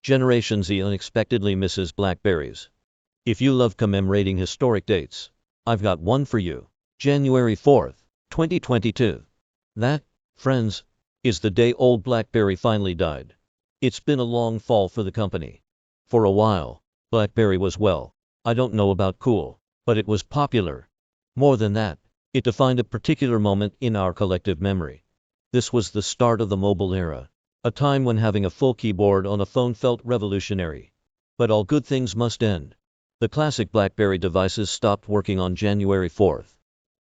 Generation Z unexpectedly misses BlackBerrys. If you love commemorating historic dates, I've got one for you. January 4th, 2022. That, friends, is the day old BlackBerry finally died. It's been a long fall for the company. For a while, BlackBerry was, well, I don't know about cool, but it was popular. More than that, it defined a particular moment in our collective memory. This was the start of the mobile era, a time when having a full keyboard on a phone felt revolutionary. But all good things must end. The classic BlackBerry devices stopped working on January 4th.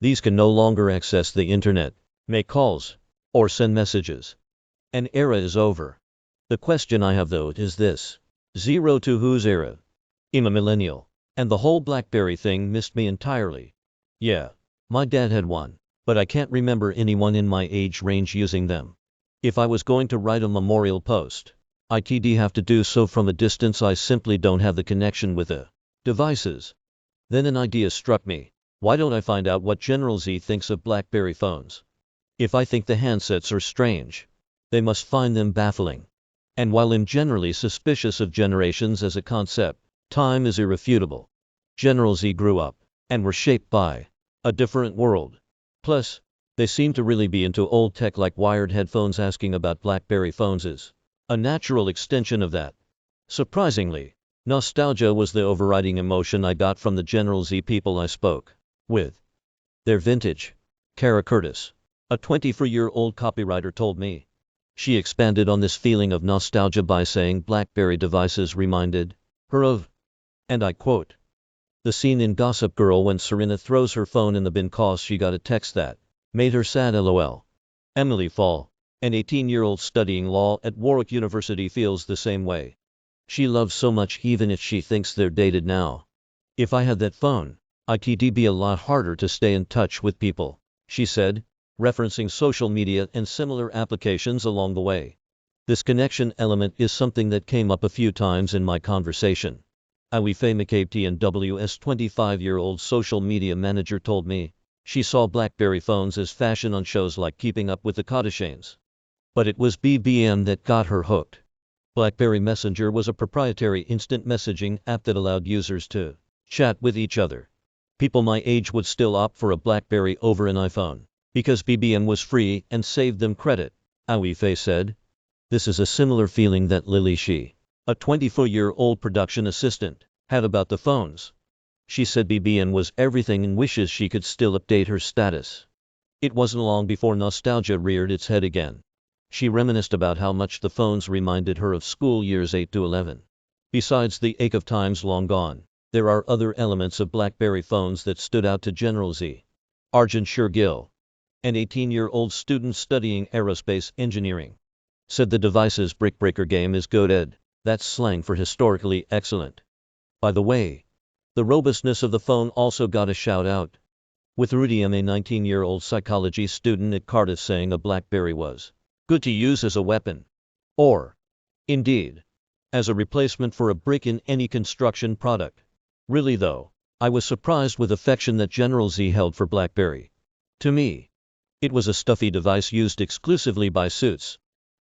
These can no longer access the internet, make calls, or send messages. An era is over. The question I have though is this: zero to whose era? I'm a millennial, and the whole BlackBerry thing missed me entirely. Yeah, my dad had one, but I can't remember anyone in my age range using them. If I was going to write a memorial post, I'd have to do so from a distance. I simply don't have the connection with the devices. Then an idea struck me. Why don't I find out what General Z thinks of BlackBerry phones? If I think the handsets are strange, they must find them baffling. And while I'm generally suspicious of generations as a concept, time is irrefutable. General Z grew up, and were shaped by a different world. Plus, they seem to really be into old tech, like wired headphones. Asking about BlackBerry phones is a natural extension of that. Surprisingly, nostalgia was the overriding emotion I got from the General Z people I spoke with. They're vintage. Kara Curtis, a 24-year-old copywriter, told me. She expanded on this feeling of nostalgia by saying BlackBerry devices reminded her of, and I quote, the scene in Gossip Girl when Serena throws her phone in the bin cause she got a text that made her sad, lol. Emily Fall, an 18-year-old studying law at Warwick University, feels the same way. She loves so much even if she thinks they're dated now. If I had that phone, it'd be a lot harder to stay in touch with people, she said, referencing social media and similar applications along the way. This connection element is something that came up a few times in my conversation. Awife McCabty, and WS 25-year-old social media manager, told me she saw BlackBerry phones as fashion on shows like Keeping Up with the Kardashians. But it was BBM that got her hooked. BlackBerry Messenger was a proprietary instant messaging app that allowed users to chat with each other. People my age would still opt for a BlackBerry over an iPhone, because BBM was free and saved them credit, Awife said. This is a similar feeling that Lily Shi, a 24-year-old production assistant, had about the phones. She said BBM was everything and wishes she could still update her status. It wasn't long before nostalgia reared its head again. She reminisced about how much the phones reminded her of school years 8 to 11. Besides the ache of times long gone, there are other elements of BlackBerry phones that stood out to General Z. Arjun Shergill, an 18-year-old student studying aerospace engineering, said the device's brick-breaker game is good. That's slang for historically excellent. By the way, the robustness of the phone also got a shout-out, with Rudy M, a 19-year-old psychology student at Cardiff, saying a BlackBerry was good to use as a weapon, or, indeed, as a replacement for a brick in any construction product. Really though, I was surprised with affection that General Z held for BlackBerry. To me, it was a stuffy device used exclusively by suits.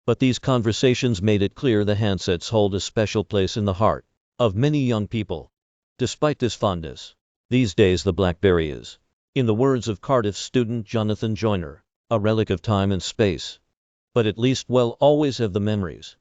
But these conversations made it clear the handsets hold a special place in the heart of many young people. Despite this fondness, these days the BlackBerry is, in the words of Cardiff student Jonathan Joyner, a relic of time and space. But at least we'll always have the memories.